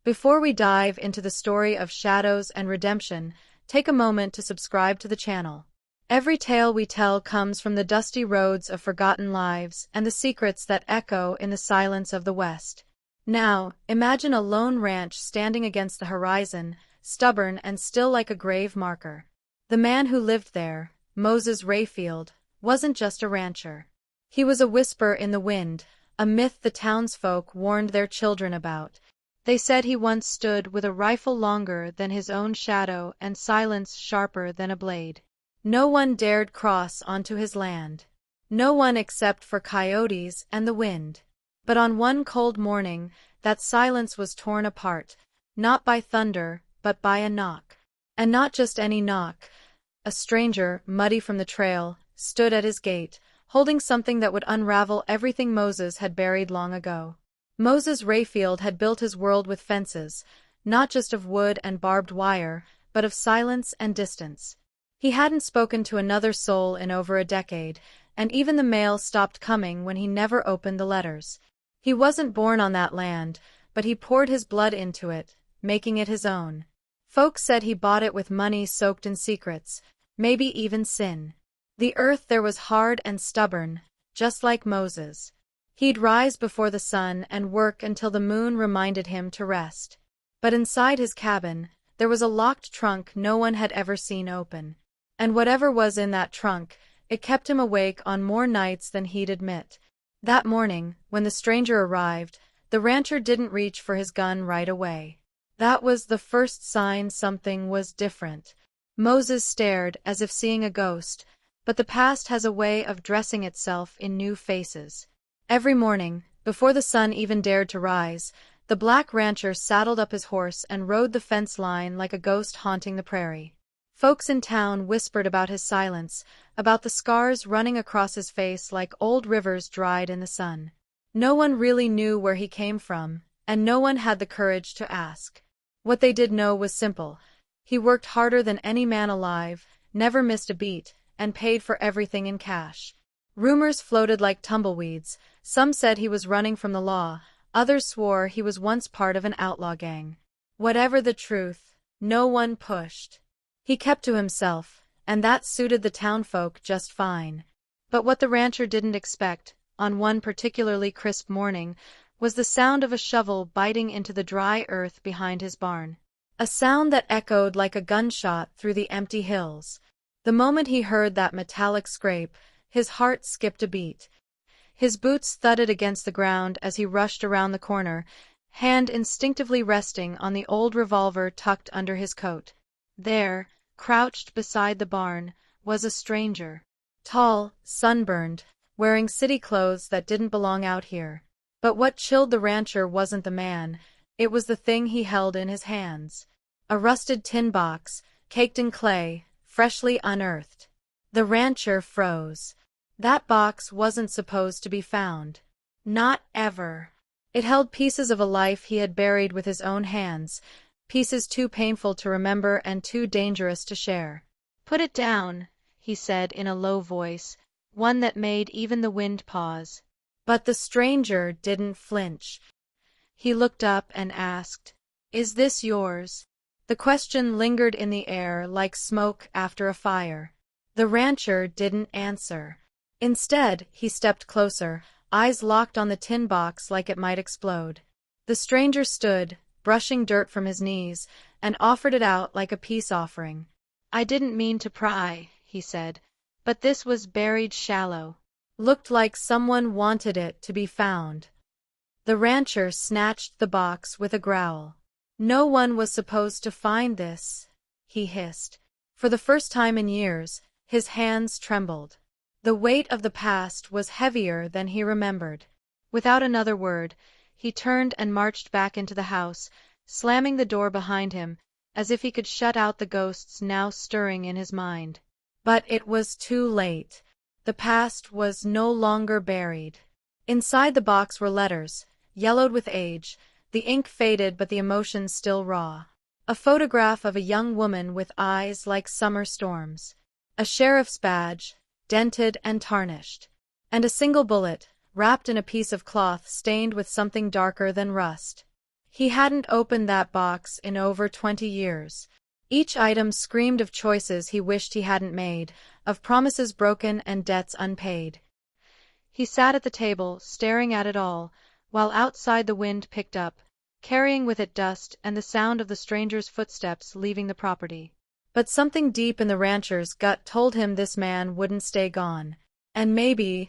Before we dive into the story of shadows and redemption, take a moment to subscribe to the channel. Every tale we tell comes from the dusty roads of forgotten lives and the secrets that echo in the silence of the West. Now, imagine a lone ranch standing against the horizon, stubborn and still like a grave marker. The man who lived there, Moses Rayfield, wasn't just a rancher. He was a whisper in the wind, a myth the townsfolk warned their children about. They said he once stood with a rifle longer than his own shadow and silence sharper than a blade. No one dared cross onto his land. No one except for coyotes and the wind. But on one cold morning, that silence was torn apart, not by thunder, but by a knock. And not just any knock. A stranger, muddy from the trail, stood at his gate, holding something that would unravel everything Moses had buried long ago. Moses Rayfield had built his world with fences, not just of wood and barbed wire, but of silence and distance. He hadn't spoken to another soul in over a decade, and even the mail stopped coming when he never opened the letters. He wasn't born on that land, but he poured his blood into it, making it his own. Folks said he bought it with money soaked in secrets, maybe even sin. The earth there was hard and stubborn, just like Moses. He'd rise before the sun and work until the moon reminded him to rest. But inside his cabin, there was a locked trunk no one had ever seen open. And whatever was in that trunk, it kept him awake on more nights than he'd admit. That morning, when the stranger arrived, the rancher didn't reach for his gun right away. That was the first sign something was different. Moses stared as if seeing a ghost, but the past has a way of dressing itself in new faces. Every morning, before the sun even dared to rise, the black rancher saddled up his horse and rode the fence line like a ghost haunting the prairie. Folks in town whispered about his silence, about the scars running across his face like old rivers dried in the sun. No one really knew where he came from, and no one had the courage to ask. What they did know was simple. He worked harder than any man alive, never missed a beat, and paid for everything in cash. Rumors floated like tumbleweeds. Some said he was running from the law, others swore he was once part of an outlaw gang. Whatever the truth, no one pushed. He kept to himself, and that suited the townfolk just fine. But what the rancher didn't expect, on one particularly crisp morning, was the sound of a shovel biting into the dry earth behind his barn. A sound that echoed like a gunshot through the empty hills. The moment he heard that metallic scrape, his heart skipped a beat. His boots thudded against the ground as he rushed around the corner, hand instinctively resting on the old revolver tucked under his coat. There, crouched beside the barn, was a stranger. Tall, sunburned, wearing city clothes that didn't belong out here. But what chilled the rancher wasn't the man, it was the thing he held in his hands. A rusted tin box, caked in clay, freshly unearthed. The rancher froze. That box wasn't supposed to be found. Not ever. It held pieces of a life he had buried with his own hands, pieces too painful to remember and too dangerous to share. "Put it down," he said in a low voice, one that made even the wind pause. But the stranger didn't flinch. He looked up and asked, "Is this yours?" The question lingered in the air like smoke after a fire. The rancher didn't answer. Instead, he stepped closer, eyes locked on the tin box like it might explode. The stranger stood, brushing dirt from his knees, and offered it out like a peace offering. "I didn't mean to pry," he said, "but this was buried shallow. Looked like someone wanted it to be found." The rancher snatched the box with a growl. "No one was supposed to find this," he hissed. For the first time in years, his hands trembled. The weight of the past was heavier than he remembered. Without another word, he turned and marched back into the house, slamming the door behind him, as if he could shut out the ghosts now stirring in his mind. But it was too late. The past was no longer buried. Inside the box were letters, yellowed with age, the ink faded but the emotions still raw. A photograph of a young woman with eyes like summer storms. A sheriff's badge, dented and tarnished. And a single bullet, wrapped in a piece of cloth stained with something darker than rust. He hadn't opened that box in over 20 years. Each item screamed of choices he wished he hadn't made, of promises broken and debts unpaid. He sat at the table, staring at it all, while outside the wind picked up, carrying with it dust and the sound of the stranger's footsteps leaving the property. But something deep in the rancher's gut told him this man wouldn't stay gone. And maybe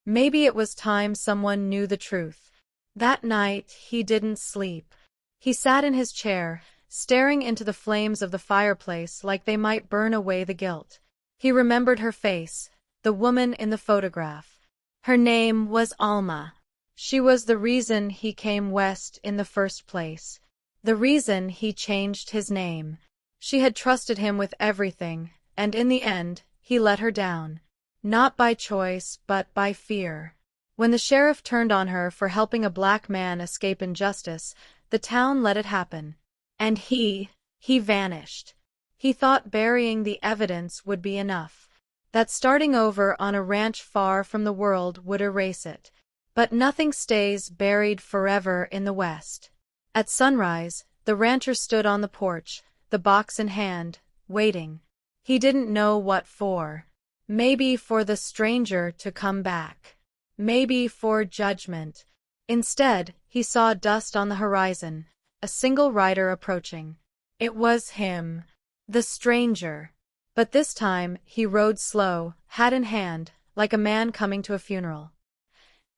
it was time someone knew the truth. That night, he didn't sleep. He sat in his chair, staring into the flames of the fireplace like they might burn away the guilt. He remembered her face, the woman in the photograph. Her name was Alma. She was the reason he came west in the first place. The reason he changed his name. She had trusted him with everything, and in the end, he let her down. Not by choice, but by fear. When the sheriff turned on her for helping a black man escape injustice, the town let it happen. And he vanished. He thought burying the evidence would be enough. That starting over on a ranch far from the world would erase it. But nothing stays buried forever in the West. At sunrise, the rancher stood on the porch, the box in hand, waiting. He didn't know what for. Maybe for the stranger to come back. Maybe for judgment. Instead, he saw dust on the horizon, a single rider approaching. It was him. The stranger. But this time, he rode slow, hat in hand, like a man coming to a funeral.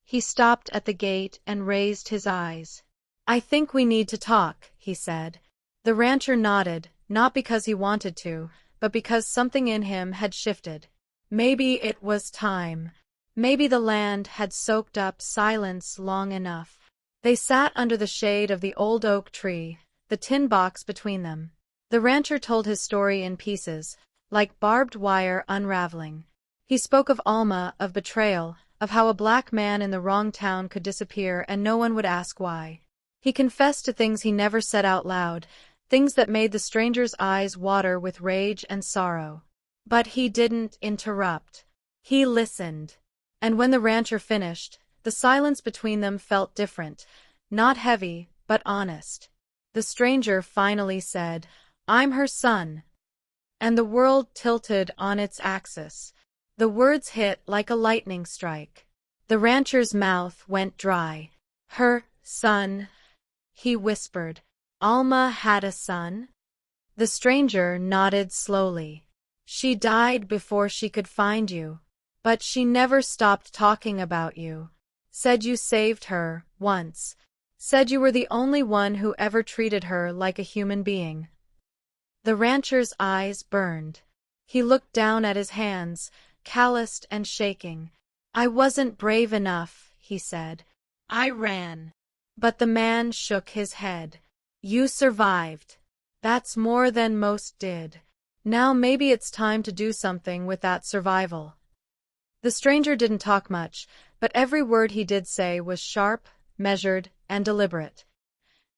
He stopped at the gate and raised his eyes. "I think we need to talk," he said. The rancher nodded, not because he wanted to, but because something in him had shifted. Maybe it was time. Maybe the land had soaked up silence long enough. They sat under the shade of the old oak tree, the tin box between them. The rancher told his story in pieces, like barbed wire unraveling. He spoke of Alma, of betrayal, of how a black man in the wrong town could disappear and no one would ask why. He confessed to things he never said out loud, things that made the stranger's eyes water with rage and sorrow. But he didn't interrupt. He listened. And when the rancher finished, the silence between them felt different, not heavy, but honest. The stranger finally said, "I'm her son." And the world tilted on its axis. The words hit like a lightning strike. The rancher's mouth went dry. "Her son," he whispered. "Alma had a son?" The stranger nodded slowly. "She died before she could find you. But she never stopped talking about you. Said you saved her, once. Said you were the only one who ever treated her like a human being." The rancher's eyes burned. He looked down at his hands, calloused and shaking. "I wasn't brave enough," he said. "I ran." But the man shook his head. "You survived. That's more than most did. Now maybe it's time to do something with that survival." The stranger didn't talk much, but every word he did say was sharp, measured, and deliberate.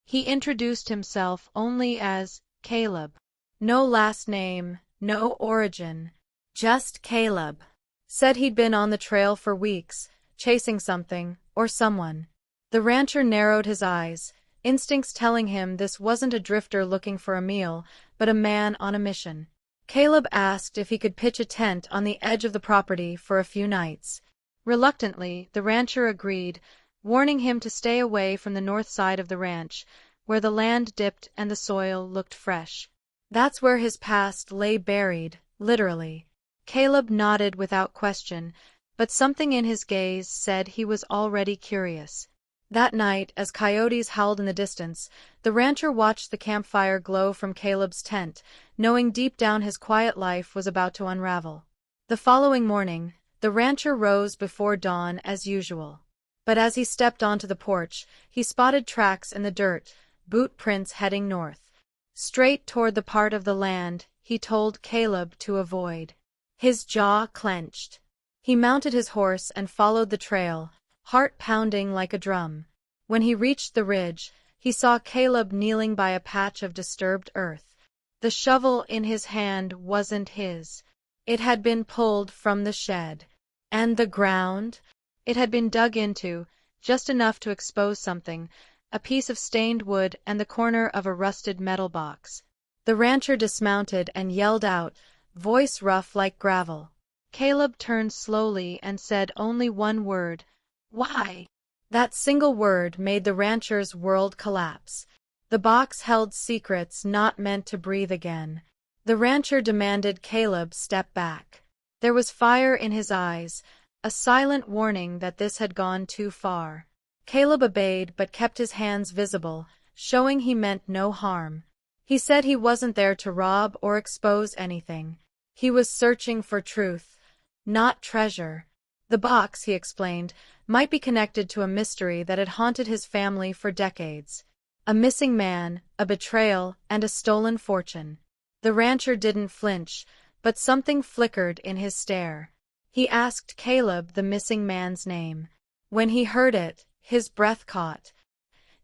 He introduced himself only as Caleb. No last name, no origin. Just Caleb. Said he'd been on the trail for weeks, chasing something, or someone. The rancher narrowed his eyes, instincts telling him this wasn't a drifter looking for a meal, but a man on a mission. Caleb asked if he could pitch a tent on the edge of the property for a few nights. Reluctantly, the rancher agreed, warning him to stay away from the north side of the ranch, where the land dipped and the soil looked fresh. That's where his past lay buried, literally. Caleb nodded without question, but something in his gaze said he was already curious. That night, as coyotes howled in the distance, the rancher watched the campfire glow from Caleb's tent, knowing deep down his quiet life was about to unravel. The following morning, the rancher rose before dawn as usual. But as he stepped onto the porch, he spotted tracks in the dirt, boot prints heading north. Straight toward the part of the land he told Caleb to avoid. His jaw clenched. He mounted his horse and followed the trail, heart pounding like a drum. When he reached the ridge, he saw Caleb kneeling by a patch of disturbed earth. The shovel in his hand wasn't his. It had been pulled from the shed. And the ground? It had been dug into, just enough to expose something, a piece of stained wood, and the corner of a rusted metal box. The rancher dismounted and yelled out, voice rough like gravel. Caleb turned slowly and said only one word, "Why?" That single word made the rancher's world collapse. The box held secrets not meant to breathe again. The rancher demanded Caleb step back. There was fire in his eyes, a silent warning that this had gone too far. Caleb obeyed but kept his hands visible, showing he meant no harm. He said he wasn't there to rob or expose anything. He was searching for truth, not treasure. The box, he explained, might be connected to a mystery that had haunted his family for decades. A missing man, a betrayal, and a stolen fortune. The rancher didn't flinch, but something flickered in his stare. He asked Caleb the missing man's name. When he heard it, his breath caught.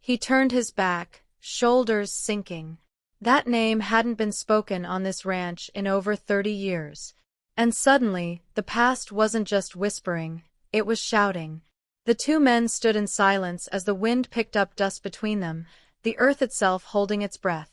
He turned his back, shoulders sinking. That name hadn't been spoken on this ranch in over 30 years. And suddenly, the past wasn't just whispering, it was shouting. The two men stood in silence as the wind picked up dust between them, the earth itself holding its breath.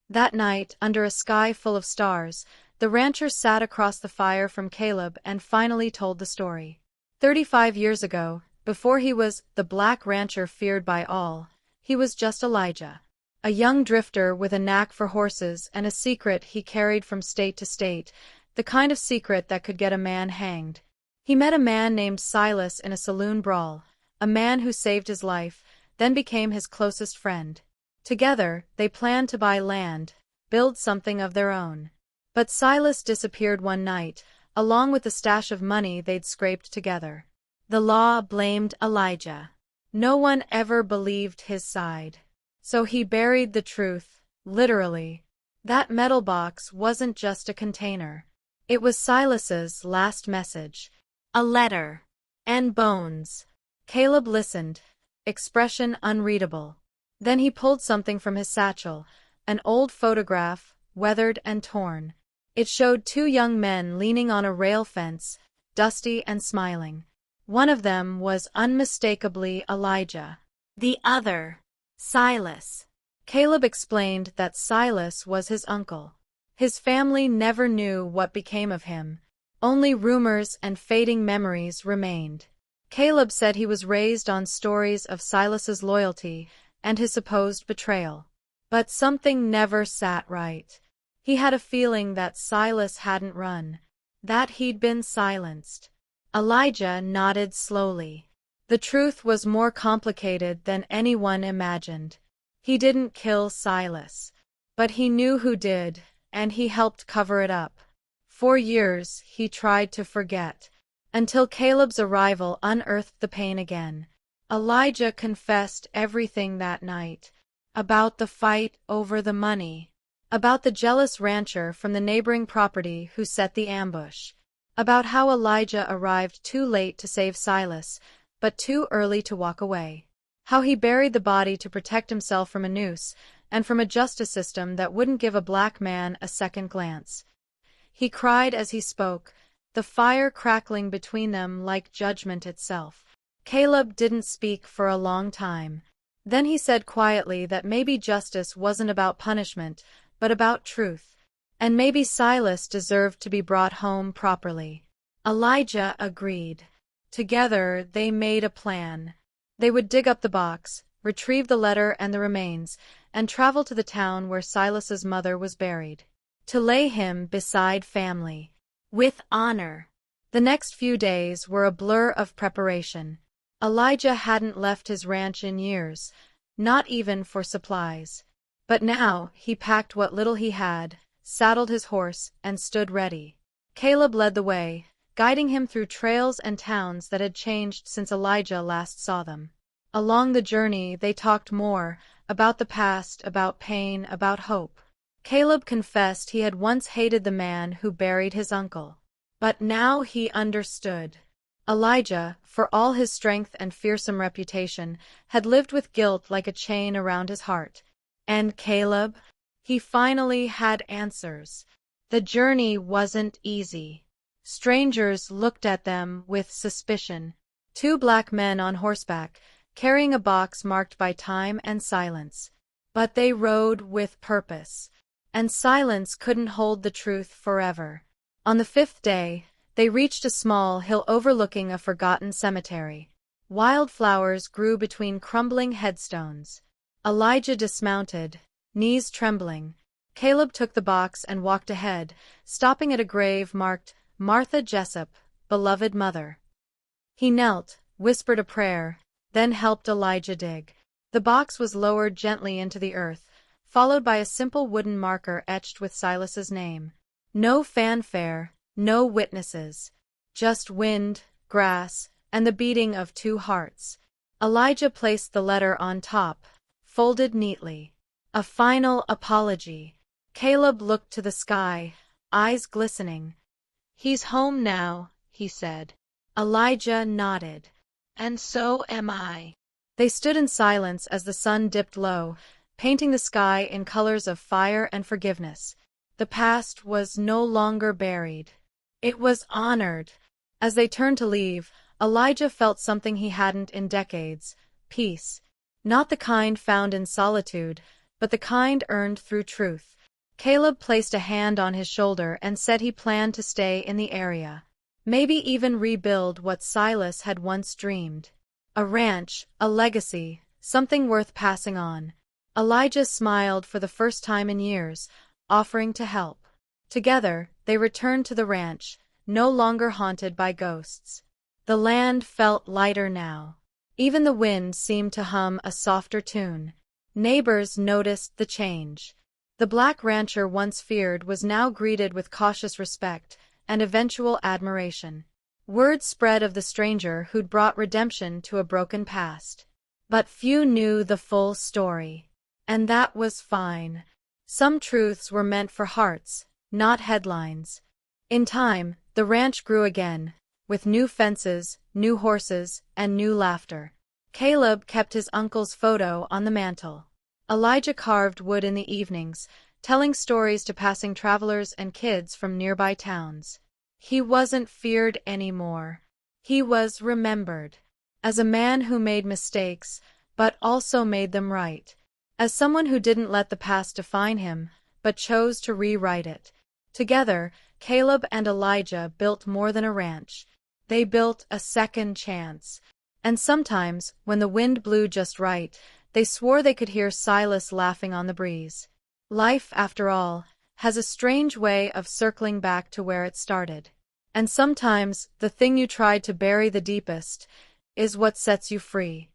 That night, under a sky full of stars, the rancher sat across the fire from Caleb and finally told the story. 35 years ago, before he was the black rancher feared by all, he was just Elijah. A young drifter with a knack for horses and a secret he carried from state to state, the kind of secret that could get a man hanged. He met a man named Silas in a saloon brawl, a man who saved his life, then became his closest friend. Together, they planned to buy land, build something of their own. But Silas disappeared one night, along with the stash of money they'd scraped together. The law blamed Elijah. No one ever believed his side. So he buried the truth, literally. That metal box wasn't just a container. It was Silas's last message. A letter. And bones. Caleb listened, expression unreadable. Then he pulled something from his satchel, an old photograph, weathered and torn. It showed two young men leaning on a rail fence, dusty and smiling. One of them was unmistakably Elijah. The other, Silas. Caleb explained that Silas was his uncle. His family never knew what became of him. Only rumors and fading memories remained. Caleb said he was raised on stories of Silas's loyalty and his supposed betrayal. But something never sat right. He had a feeling that Silas hadn't run, that he'd been silenced. Elijah nodded slowly. The truth was more complicated than anyone imagined. He didn't kill Silas. But he knew who did, and he helped cover it up. For years, he tried to forget, until Caleb's arrival unearthed the pain again. Elijah confessed everything that night. About the fight over the money. About the jealous rancher from the neighboring property who set the ambush. About how Elijah arrived too late to save Silas, but too early to walk away. How he buried the body to protect himself from a noose, and from a justice system that wouldn't give a black man a second glance. He cried as he spoke, the fire crackling between them like judgment itself. Caleb didn't speak for a long time. Then he said quietly that maybe justice wasn't about punishment, but about truth. And maybe Silas deserved to be brought home properly. Elijah agreed. Together, they made a plan. They would dig up the box, retrieve the letter and the remains, and travel to the town where Silas's mother was buried. To lay him beside family. With honor. The next few days were a blur of preparation. Elijah hadn't left his ranch in years, not even for supplies. But now, he packed what little he had, saddled his horse, and stood ready. Caleb led the way, guiding him through trails and towns that had changed since Elijah last saw them. Along the journey, they talked more, about the past, about pain, about hope. Caleb confessed he had once hated the man who buried his uncle. But now he understood. Elijah, for all his strength and fearsome reputation, had lived with guilt like a chain around his heart. And Caleb? He finally had answers. The journey wasn't easy. Strangers looked at them with suspicion. Two black men on horseback, carrying a box marked by time and silence. But they rode with purpose, and silence couldn't hold the truth forever. On the fifth day, they reached a small hill overlooking a forgotten cemetery. Wildflowers grew between crumbling headstones. Elijah dismounted, knees trembling. Caleb took the box and walked ahead, stopping at a grave marked, "Martha Jessup, beloved mother." He knelt, whispered a prayer, then helped Elijah dig. The box was lowered gently into the earth, followed by a simple wooden marker etched with Silas's name. No fanfare, no witnesses. Just wind, grass, and the beating of two hearts. Elijah placed the letter on top, folded neatly. A final apology. Caleb looked to the sky, eyes glistening. "He's home now," he said. Elijah nodded. "And so am I." They stood in silence as the sun dipped low, painting the sky in colors of fire and forgiveness. The past was no longer buried. It was honored. As they turned to leave, Elijah felt something he hadn't in decades: peace. Not the kind found in solitude, but the kind earned through truth. Caleb placed a hand on his shoulder and said he planned to stay in the area. Maybe even rebuild what Silas had once dreamed. A ranch, a legacy, something worth passing on. Elijah smiled for the first time in years, offering to help. Together, they returned to the ranch, no longer haunted by ghosts. The land felt lighter now. Even the wind seemed to hum a softer tune. Neighbors noticed the change. The black rancher once feared was now greeted with cautious respect and eventual admiration. Word spread of the stranger who'd brought redemption to a broken past. But few knew the full story. And that was fine. Some truths were meant for hearts, not headlines. In time, the ranch grew again, with new fences, new horses, and new laughter. Caleb kept his uncle's photo on the mantel. Elijah carved wood in the evenings, telling stories to passing travelers and kids from nearby towns. He wasn't feared anymore. He was remembered. As a man who made mistakes, but also made them right. As someone who didn't let the past define him, but chose to rewrite it. Together, Caleb and Elijah built more than a ranch. They built a second chance. And sometimes, when the wind blew just right, they swore they could hear Silas laughing on the breeze. Life, after all, has a strange way of circling back to where it started. And sometimes, the thing you tried to bury the deepest is what sets you free.